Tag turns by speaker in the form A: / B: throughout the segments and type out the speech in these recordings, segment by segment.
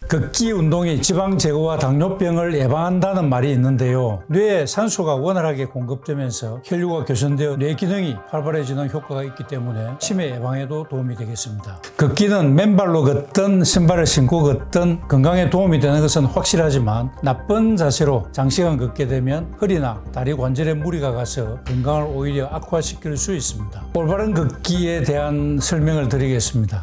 A: 걷기 운동이 지방 제거와 당뇨병을 예방한다는 말이 있는데요. 뇌에 산소가 원활하게 공급되면서 혈류가 교선되어 뇌 기능이 활발해지는 효과가 있기 때문에 치매 예방에도 도움이 되겠습니다. 걷기는 맨발로 걷든 신발을 신고 걷든 건강에 도움이 되는 것은 확실하지만 나쁜 자세로 장시간 걷게 되면 허리나 다리 관절에 무리가 가서 건강을 오히려 악화시킬 수 있습니다. 올바른 걷기에 대한 설명을 드리겠습니다.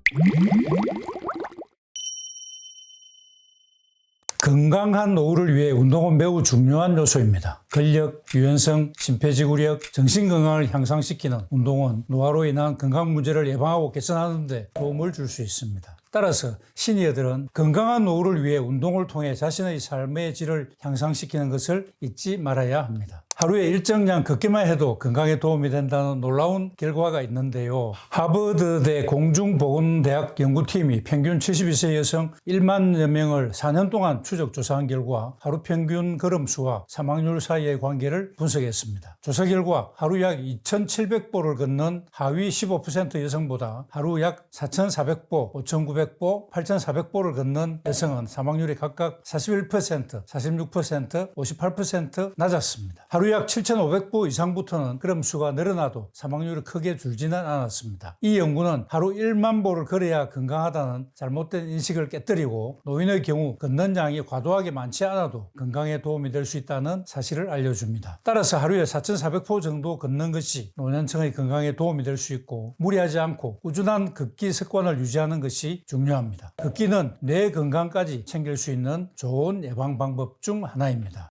A: 건강한 노후를 위해 운동은 매우 중요한 요소입니다. 근력, 유연성, 심폐지구력, 정신건강을 향상시키는 운동은 노화로 인한 건강 문제를 예방하고 개선하는 데 도움을 줄 수 있습니다. 따라서 시니어들은 건강한 노후를 위해 운동을 통해 자신의 삶의 질을 향상시키는 것을 잊지 말아야 합니다. 하루에 일정량 걷기만 해도 건강에 도움이 된다는 놀라운 결과가 있는데요. 하버드대 공중보건대학 연구팀이 평균 72세 여성 1만여 명을 4년 동안 추적 조사한 결과 하루 평균 걸음수와 사망률 사이의 관계를 분석했습니다. 조사 결과 하루 약 2,700보를 걷는 하위 15% 여성보다 하루 약 4,400보, 5,900보, 8,400보를 걷는 여성은 사망률이 각각 41%, 46%, 58% 낮았습니다. 하루 약 7,500보 이상부터는 걸음수가 늘어나도 사망률이 크게 줄지는 않았습니다. 이 연구는 하루 1만 보를 걸어야 건강하다는 잘못된 인식을 깨뜨리고 노인의 경우 걷는 양이 과도하게 많지 않아도 건강에 도움이 될 수 있다는 사실을 알려줍니다. 따라서 하루에 4,400보 정도 걷는 것이 노년층의 건강에 도움이 될 수 있고 무리하지 않고 꾸준한 걷기 습관을 유지하는 것이 중요합니다. 걷기는 뇌 건강까지 챙길 수 있는 좋은 예방 방법 중 하나입니다.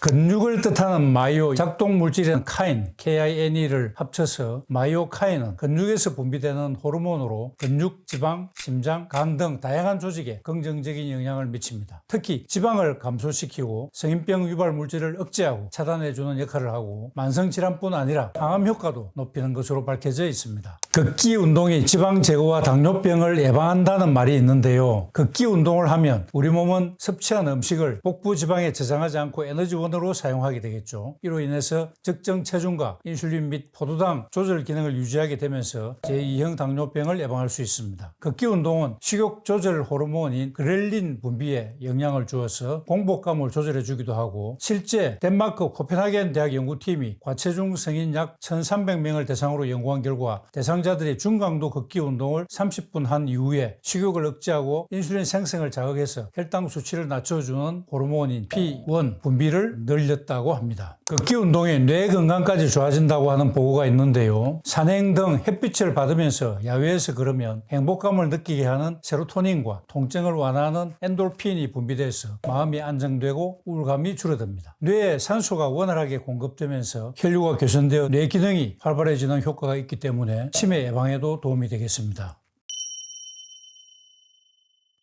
A: 근육을 뜻하는 마이오 작동 물질인 카인, KINE를 합쳐서 마이오카인은 근육에서 분비되는 호르몬으로 근육, 지방, 심장, 간 등 다양한 조직에 긍정적인 영향을 미칩니다. 특히 지방을 감소시키고 성인병 유발 물질을 억제하고 차단해주는 역할을 하고 만성질환뿐 아니라 항암 효과도 높이는 것으로 밝혀져 있습니다. 걷기 운동이 지방 제거와 당뇨병을 예방한다는 말이 있는데요. 걷기 운동을 하면 우리 몸은 섭취한 음식을 복부 지방에 저장하지 않고 에너지원으로 사용하게 되겠죠. 이로 인해서 적정 체중과 인슐린 및 포도당 조절 기능을 유지하게 되면서 제2형 당뇨병을 예방할 수 있습니다. 걷기 운동은 식욕 조절 호르몬인 그렐린 분비에 영향을 주어서 공복감을 조절해 주기도 하고 실제 덴마크 코펜하겐 대학 연구팀이 과체중 성인 약 1,300명을 대상으로 연구한 결과 대상자들이 중강도 걷기 운동을 30분 한 이후에 식욕을 억제하고 인슐린 생성을 자극해서 혈당 수치를 낮춰주는 호르몬인 P1 분비를 늘렸다고 합니다. 걷기 운동이 뇌 건강까지 좋아진다고 하는 보고가 있는데요. 산행 등 햇빛을 받으면서 야외에서 걸으면 행복감을 느끼게 하는 세로토닌과 통증을 완화하는 엔돌핀이 분비돼서 마음이 안정되고 우울감이 줄어듭니다. 뇌에 산소가 원활하게 공급되면서 혈류가 교선되어 뇌 기능이 활발해지는 효과가 있기 때문에 치매 예방에도 도움이 되겠습니다.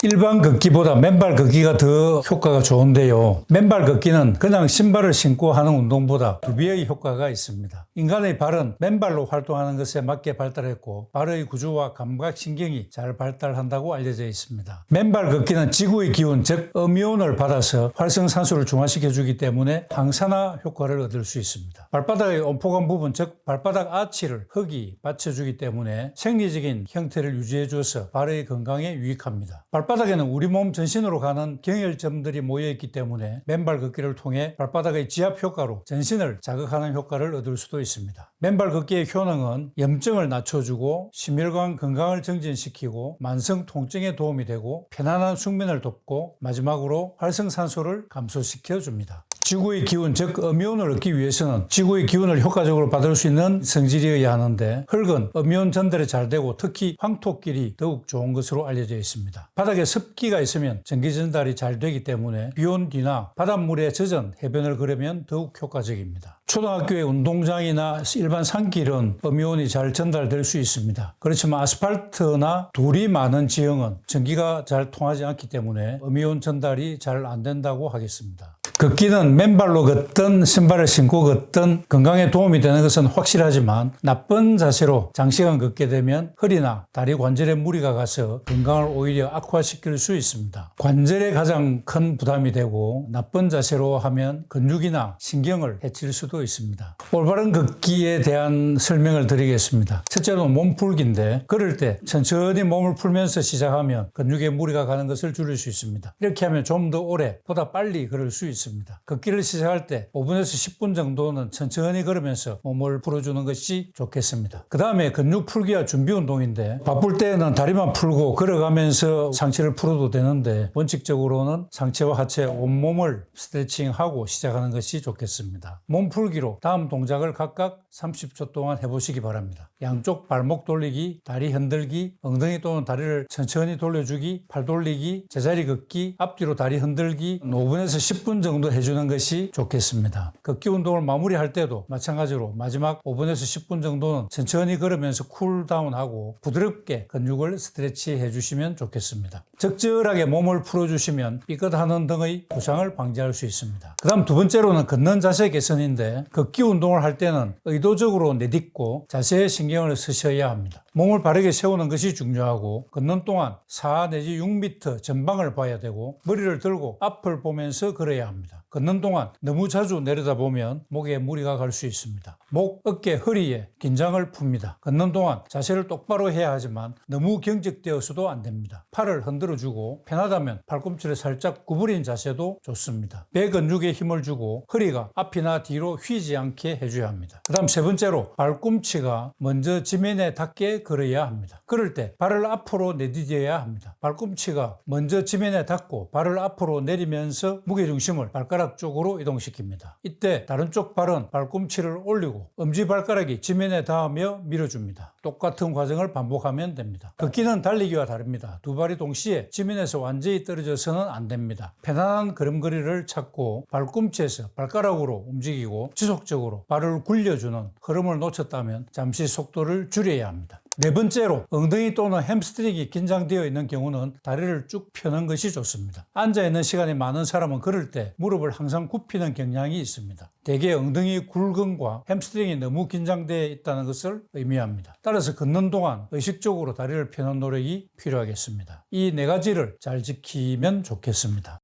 A: 일반 걷기보다 맨발 걷기가 더 효과가 좋은데요. 맨발 걷기는 그냥 신발을 신고 하는 운동보다 2배의 효과가 있습니다. 인간의 발은 맨발로 활동하는 것에 맞게 발달했고 발의 구조와 감각신경이 잘 발달한다고 알려져 있습니다. 맨발 걷기는 지구의 기운, 즉 음이온을 받아서 활성산소를 중화시켜주기 때문에 항산화 효과를 얻을 수 있습니다. 발바닥의 온포간 부분, 즉 발바닥 아치를 흙이 받쳐주기 때문에 생리적인 형태를 유지해줘서 발의 건강에 유익합니다. 발바닥에는 우리 몸 전신으로 가는 경혈점들이 모여있기 때문에 맨발 걷기를 통해 발바닥의 지압 효과로 전신을 자극하는 효과를 얻을 수도 있습니다. 맨발 걷기의 효능은 염증을 낮춰주고 심혈관 건강을 정진시키고 만성 통증에 도움이 되고 편안한 숙면을 돕고 마지막으로 활성산소를 감소시켜 줍니다. 지구의 기운, 즉 음이온을 얻기 위해서는 지구의 기운을 효과적으로 받을 수 있는 성질이어야 하는데 흙은 음이온 전달이 잘 되고 특히 황토길이 더욱 좋은 것으로 알려져 있습니다. 바닥에 습기가 있으면 전기 전달이 잘 되기 때문에 비온 뒤나 바닷물에 젖은 해변을 걸으면 더욱 효과적입니다. 초등학교의 운동장이나 일반 산길은 음이온이 잘 전달될 수 있습니다. 그렇지만 아스팔트나 돌이 많은 지형은 전기가 잘 통하지 않기 때문에 음이온 전달이 잘 안 된다고 하겠습니다. 걷기는 맨발로 걷든 신발을 신고 걷든 건강에 도움이 되는 것은 확실하지만 나쁜 자세로 장시간 걷게 되면 허리나 다리 관절에 무리가 가서 건강을 오히려 악화시킬 수 있습니다. 관절에 가장 큰 부담이 되고 나쁜 자세로 하면 근육이나 신경을 해칠 수도 있습니다. 올바른 걷기에 대한 설명을 드리겠습니다. 첫째로 몸풀기인데 걸을 때 천천히 몸을 풀면서 시작하면 근육에 무리가 가는 것을 줄일 수 있습니다. 이렇게 하면 좀 더 오래 보다 빨리 걸을 수 있습니다. 걷기를 시작할 때 5분에서 10분 정도는 천천히 걸으면서 몸을 풀어주는 것이 좋겠습니다. 그 다음에 근육 풀기와 준비 운동인데 바쁠 때는 다리만 풀고 걸어가면서 상체를 풀어도 되는데 원칙적으로는 상체와 하체 온몸을 스트레칭하고 시작하는 것이 좋겠습니다. 몸 풀기로 다음 동작을 각각 30초 동안 해보시기 바랍니다. 양쪽 발목 돌리기, 다리 흔들기, 엉덩이 또는 다리를 천천히 돌려주기, 팔 돌리기, 제자리 걷기, 앞뒤로 다리 흔들기 5분에서 10분 정도 해주는 것이 좋겠습니다. 걷기 운동을 마무리할 때도 마찬가지로 마지막 5분에서 10분 정도는 천천히 걸으면서 쿨다운하고 부드럽게 근육을 스트레치 해주시면 좋겠습니다. 적절하게 몸을 풀어주시면 삐끗하는 등의 부상을 방지할 수 있습니다. 그 다음 두 번째로는 걷는 자세 개선인데 걷기 운동을 할 때는 의도적으로 내딛고 자세에 신경을 쓰셔야 합니다. 몸을 바르게 세우는 것이 중요하고 걷는 동안 4 내지 6m 전방을 봐야 되고 머리를 들고 앞을 보면서 걸어야 합니다. 걷는 동안 너무 자주 내려다보면 목에 무리가 갈 수 있습니다. 목, 어깨, 허리에 긴장을 풉니다. 걷는 동안 자세를 똑바로 해야 하지만 너무 경직되어서도 안 됩니다. 팔을 흔들어주고 편하다면 팔꿈치를 살짝 구부린 자세도 좋습니다. 배 근육에 힘을 주고 허리가 앞이나 뒤로 휘지 않게 해줘야 합니다. 그 다음 세 번째로 발꿈치가 먼저 지면에 닿게 걸어야 합니다. 걸을 때 발을 앞으로 내디뎌야 합니다. 발꿈치가 먼저 지면에 닿고 발을 앞으로 내리면서 무게중심을 발가락 쪽으로 이동시킵니다. 이때 다른 쪽 발은 발꿈치를 올리고 엄지발가락이 지면에 닿으며 밀어줍니다. 똑같은 과정을 반복하면 됩니다. 걷기는 달리기와 다릅니다. 두 발이 동시에 지면에서 완전히 떨어져서는 안 됩니다. 편안한 걸음걸이를 찾고 발꿈치에서 발가락으로 움직이고 지속적으로 발을 굴려주는 흐름을 놓쳤다면 잠시 속도를 줄여야 합니다. 네 번째로 엉덩이 또는 햄스트링이 긴장되어 있는 경우는 다리를 쭉 펴는 것이 좋습니다. 앉아있는 시간이 많은 사람은 걸을 때 무릎을 항상 굽히는 경향이 있습니다. 대개 엉덩이 굴근과 햄스트링이 너무 긴장되어 있다는 것을 의미합니다. 따라서 걷는 동안 의식적으로 다리를 펴는 노력이 필요하겠습니다. 이 네 가지를 잘 지키면 좋겠습니다.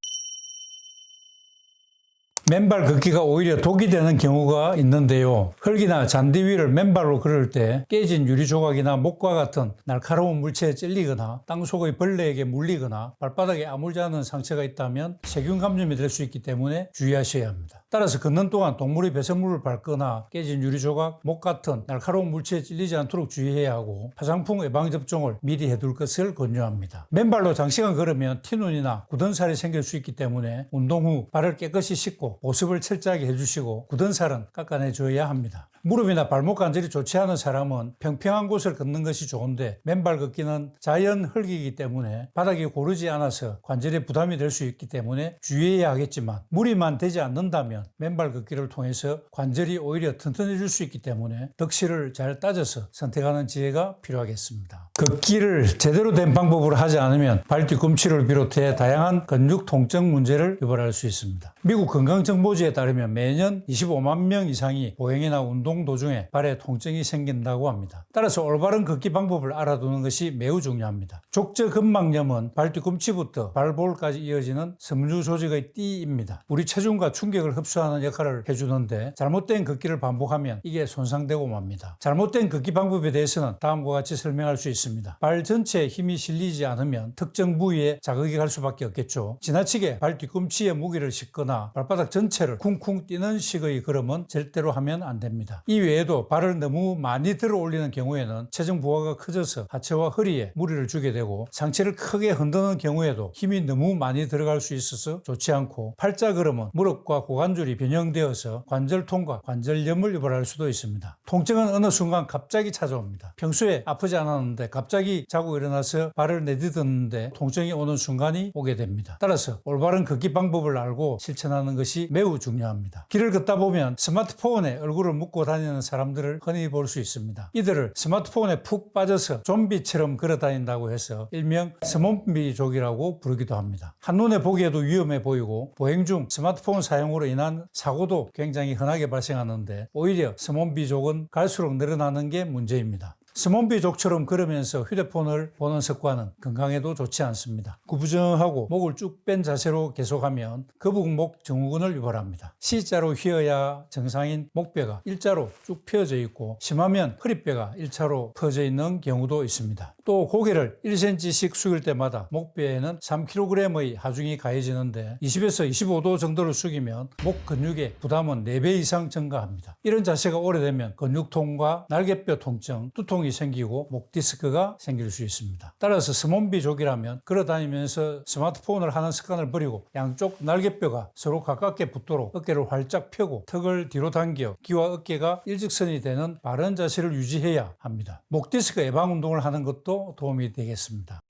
A: 맨발 걷기가 오히려 독이 되는 경우가 있는데요. 흙이나 잔디 위를 맨발로 걸을 때 깨진 유리 조각이나 목과 같은 날카로운 물체에 찔리거나 땅속의 벌레에게 물리거나 발바닥에 아물지 않은 상처가 있다면 세균 감염이 될 수 있기 때문에 주의하셔야 합니다. 따라서 걷는 동안 동물이 배설물을 밟거나 깨진 유리 조각, 목 같은 날카로운 물체에 찔리지 않도록 주의해야 하고 화상풍 예방접종을 미리 해둘 것을 권유합니다. 맨발로 장시간 걸으면 티눈이나 굳은 살이 생길 수 있기 때문에 운동 후 발을 깨끗이 씻고 보습을 철저하게 해주시고 굳은 살은 깎아내줘야 합니다. 무릎이나 발목 관절이 좋지 않은 사람은 평평한 곳을 걷는 것이 좋은데 맨발 걷기는 자연 흙이기 때문에 바닥이 고르지 않아서 관절에 부담이 될 수 있기 때문에 주의해야 하겠지만 무리만 되지 않는다면 맨발 걷기를 통해서 관절이 오히려 튼튼해질 수 있기 때문에 덕실을 잘 따져서 선택하는 지혜가 필요하겠습니다. 걷기를 제대로 된 방법으로 하지 않으면 발 뒤꿈치를 비롯해 다양한 근육 통증 문제를 유발할 수 있습니다. 미국 건강정보지에 따르면 매년 25만 명 이상이 보행이나 운동 도중에 발에 통증이 생긴다고 합니다. 따라서 올바른 걷기 방법을 알아두는 것이 매우 중요합니다. 족저근막염은 발 뒤꿈치부터 발볼까지 이어지는 섬유 조직의 띠입니다. 우리 체중과 충격을 흡수하는 역할을 해주는데 잘못된 걷기를 반복하면 이게 손상되고 맙니다. 잘못된 걷기 방법에 대해서는 다음과 같이 설명할 수 있습니다. 발 전체에 힘이 실리지 않으면 특정 부위에 자극이 갈 수밖에 없겠죠. 지나치게 발 뒤꿈치에 무게를 싣거나 발바닥 전체를 쿵쿵 뛰는 식의 걸음은 절대로 하면 안 됩니다. 이 외에도 발을 너무 많이 들어 올리는 경우에는 체중 부하가 커져서 하체와 허리에 무리를 주게 되고 상체를 크게 흔드는 경우에도 힘이 너무 많이 들어갈 수 있어서 좋지 않고 팔자 걸음은 무릎과 고관절이 변형되어서 관절통과 관절염을 유발할 수도 있습니다. 통증은 어느 순간 갑자기 찾아옵니다. 평소에 아프지 않았는데 갑자기 자고 일어나서 발을 내딛었는데 통증이 오는 순간이 오게 됩니다. 따라서 올바른 걷기 방법을 알고 실천하는 것이 매우 중요합니다. 길을 걷다 보면 스마트폰에 얼굴을 묻고 걸어다니는 사람들을 흔히 볼 수 있습니다. 이들을 스마트폰에 푹 빠져서 좀비처럼 걸어다닌다고 해서 일명 스몬비족이라고 부르기도 합니다. 한눈에 보기에도 위험해 보이고 보행 중 스마트폰 사용으로 인한 사고도 굉장히 흔하게 발생하는데 오히려 스몬비족은 갈수록 늘어나는 게 문제입니다. 스몬비족처럼 걸으면서 휴대폰을 보는 습관은 건강에도 좋지 않습니다. 구부정하고 목을 쭉 뺀 자세로 계속하면 거북목 증후군을 유발합니다. C자로 휘어야 정상인 목뼈가 일자로 쭉 펴져 있고 심하면 허리뼈가 일자로 퍼져 있는 경우도 있습니다. 또 고개를 1cm씩 숙일 때마다 목뼈에는 3kg의 하중이 가해지는데 20에서 25도 정도를 숙이면 목 근육의 부담은 4배 이상 증가합니다. 이런 자세가 오래되면 근육통과 날개뼈 통증, 두통이 생기고 목 디스크가 생길 수 있습니다. 따라서 스몬비족이라면 걸어다니면서 스마트폰을 하는 습관을 버리고 양쪽 날개뼈가 서로 가깝게 붙도록 어깨를 활짝 펴고 턱을 뒤로 당겨 귀와 어깨가 일직선이 되는 바른 자세를 유지해야 합니다. 목 디스크 예방 운동을 하는 것도 도움이 되겠습니다.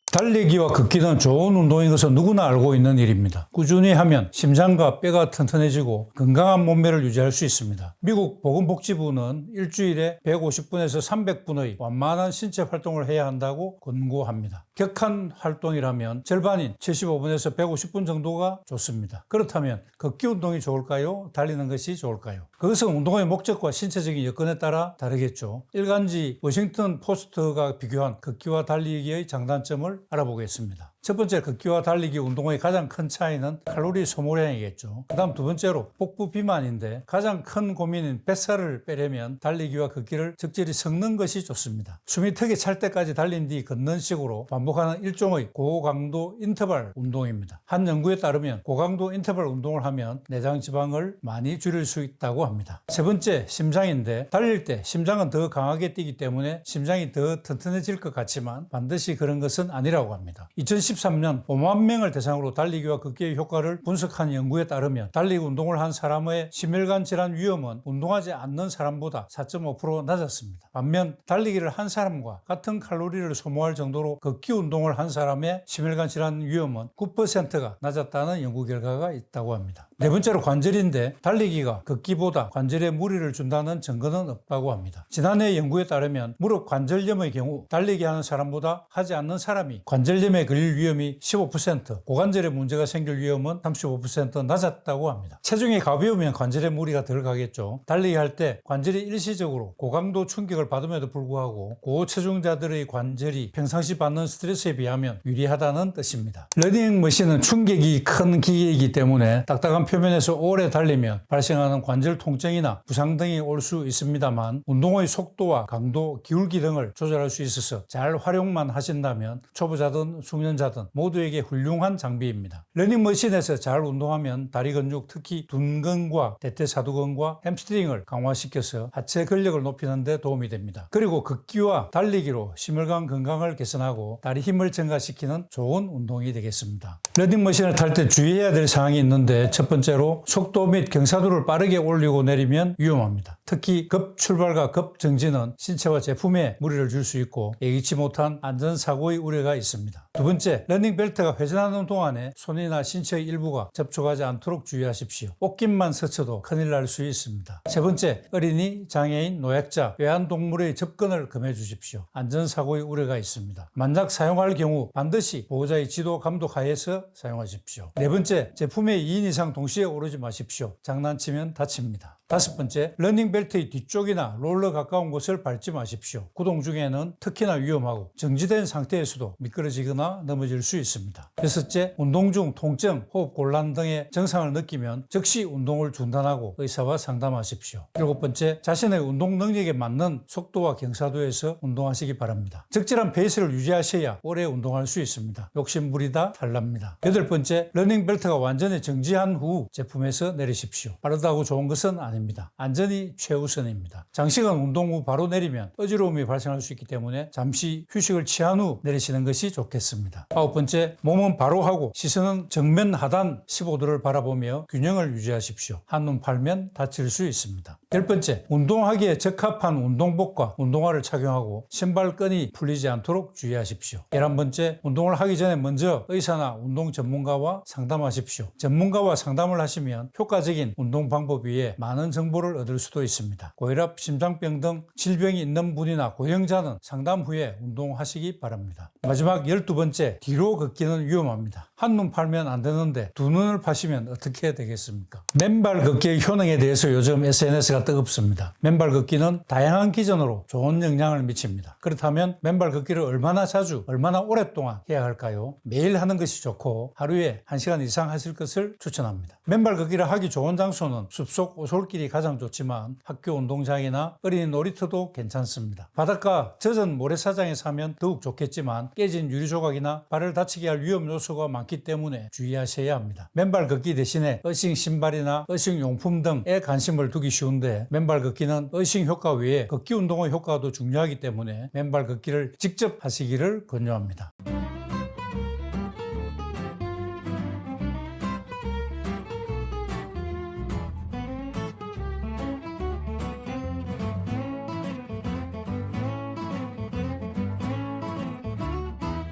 A: 달리기와 걷기는 좋은 운동인 것은 누구나 알고 있는 일입니다. 꾸준히 하면 심장과 뼈가 튼튼해지고 건강한 몸매를 유지할 수 있습니다. 미국 보건복지부는 일주일에 150분에서 300분의 완만한 신체 활동을 해야 한다고 권고합니다. 격한 활동이라면 절반인 75분에서 150분 정도가 좋습니다. 그렇다면 걷기 운동이 좋을까요? 달리는 것이 좋을까요? 그것은 운동의 목적과 신체적인 여건에 따라 다르겠죠. 일간지 워싱턴 포스트가 비교한 걷기와 달리기의 장단점을 알아보겠습니다. 첫 번째, 걷기와 달리기 운동의 가장 큰 차이는 칼로리 소모량이겠죠. 그 다음 두 번째로 복부 비만인데 가장 큰 고민인 뱃살을 빼려면 달리기와 걷기를 적절히 섞는 것이 좋습니다. 숨이 턱에 찰 때까지 달린 뒤 걷는 식으로 반복하는 일종의 고강도 인터벌 운동입니다. 한 연구에 따르면 고강도 인터벌 운동을 하면 내장 지방을 많이 줄일 수 있다고 합니다. 세 번째, 심장인데 달릴 때 심장은 더 강하게 뛰기 때문에 심장이 더 튼튼해질 것 같지만 반드시 그런 것은 아니라고 합니다. 2013년 5만 명을 대상으로 달리기와 걷기의 효과를 분석한 연구에 따르면 달리기 운동을 한 사람의 심혈관 질환 위험은 운동하지 않는 사람보다 4.5% 낮았습니다. 반면 달리기를 한 사람과 같은 칼로리를 소모할 정도로 걷기 운동을 한 사람의 심혈관 질환 위험은 9%가 낮았다는 연구 결과가 있다고 합니다. 네 번째로 관절인데 달리기가 걷기보다 관절에 무리를 준다는 증거는 없다고 합니다. 지난해 연구에 따르면 무릎 관절염의 경우 달리기 하는 사람보다 하지 않는 사람이 관절염에 걸릴 위험이 15%, 고관절에 문제가 생길 위험은 35% 낮았다고 합니다. 체중이 가벼우면 관절에 무리가 덜 가겠죠. 달리기 할 때 관절이 일시적으로 고강도 충격을 받음에도 불구하고 고체중자들의 관절이 평상시 받는 스트레스에 비하면 유리하다는 뜻입니다. 러닝머신은 충격이 큰 기계이기 때문에 딱딱한 표면에서 오래 달리면 발생하는 관절 통증이나 부상 등이 올 수 있습니다만 운동의 속도와 강도, 기울기 등을 조절할 수 있어서 잘 활용만 하신다면 초보자든 숙련자든 모두에게 훌륭한 장비입니다. 러닝머신에서 잘 운동하면 다리 근육, 특히 둔근과 대퇴사두근과 햄스트링을 강화시켜서 하체 근력을 높이는 데 도움이 됩니다. 그리고 걷기와 달리기로 심혈관 건강을 개선하고 다리 힘을 증가시키는 좋은 운동이 되겠습니다. 러닝머신을 탈 때 주의해야 될 사항이 있는데 첫 번째로 속도 및 경사도를 빠르게 올리고 내리면 위험합니다. 특히 급 출발과 급 정지는 신체와 제품에 무리를 줄 수 있고 예기치 못한 안전사고의 우려가 있습니다. 두 번째, 러닝벨트가 회전하는 동안에 손이나 신체의 일부가 접촉하지 않도록 주의하십시오. 옷깃만 스쳐도 큰일 날 수 있습니다. 세 번째, 어린이, 장애인, 노약자, 애완동물의 접근을 금해 주십시오. 안전사고의 우려가 있습니다. 만약 사용할 경우 반드시 보호자의 지도 감독 하에서 사용하십시오. 네 번째, 제품에 2인 이상 동시에 오르지 마십시오. 장난치면 다칩니다. 다섯 번째, 러닝벨트의 뒤쪽이나 롤러 가까운 곳을 밟지 마십시오. 구동 중에는 특히나 위험하고 정지된 상태에서도 미끄러지거나 넘어질 수 있습니다. 여섯째, 운동 중 통증, 호흡 곤란 등의 증상을 느끼면 즉시 운동을 중단하고 의사와 상담하십시오. 일곱 번째, 자신의 운동 능력에 맞는 속도와 경사도에서 운동하시기 바랍니다. 적절한 페이스를 유지하셔야 오래 운동할 수 있습니다. 욕심부리다 탈납니다. 여덟 번째, 러닝벨트가 완전히 정지한 후 제품에서 내리십시오. 빠르다고 좋은 것은 아닙니다. 안전이 최우선입니다. 장시간 운동 후 바로 내리면 어지러움이 발생할 수 있기 때문에 잠시 휴식을 취한 후 내리시는 것이 좋겠습니다. 아홉 번째, 몸은 바로 하고 시선은 정면 하단 15도를 바라보며 균형을 유지하십시오. 한눈 팔면 다칠 수 있습니다. 10번째, 운동하기에 적합한 운동복과 운동화를 착용하고 신발끈이 풀리지 않도록 주의하십시오. 11번째, 운동을 하기 전에 먼저 의사나 운동 전문가와 상담하십시오. 전문가와 상담을 하시면 효과적인 운동 방법 위에 많은 정보를 얻을 수도 있습니다. 고혈압, 심장병 등 질병이 있는 분이나 고령자는 상담 후에 운동하시기 바랍니다. 마지막 12번째, 뒤로 걷기는 위험합니다. 한눈 팔면 안 되는데 두 눈을 파시면 어떻게 되겠습니까? 맨발 걷기의 효능에 대해서 요즘 SNS가 뜨겁습니다. 맨발 걷기는 다양한 기전으로 좋은 영향을 미칩니다. 그렇다면 맨발 걷기를 얼마나 자주, 얼마나 오랫동안 해야 할까요? 매일 하는 것이 좋고 하루에 1시간 이상 하실 것을 추천합니다. 맨발 걷기를 하기 좋은 장소는 숲속 오솔길이 가장 좋지만 학교 운동장이나 어린이 놀이터도 괜찮습니다. 바닷가, 젖은 모래사장에서 하면 더욱 좋겠지만 깨진 유리조각이나 발을 다치게 할 위험 요소가 많기 때문에 주의하셔야 합니다. 맨발 걷기 대신에 어싱 신발이나 어싱 용품 등에 관심을 두기 쉬운데 맨발 걷기는 어싱 효과 외에 걷기 운동의 효과도 중요하기 때문에 맨발 걷기를 직접 하시기를 권유합니다.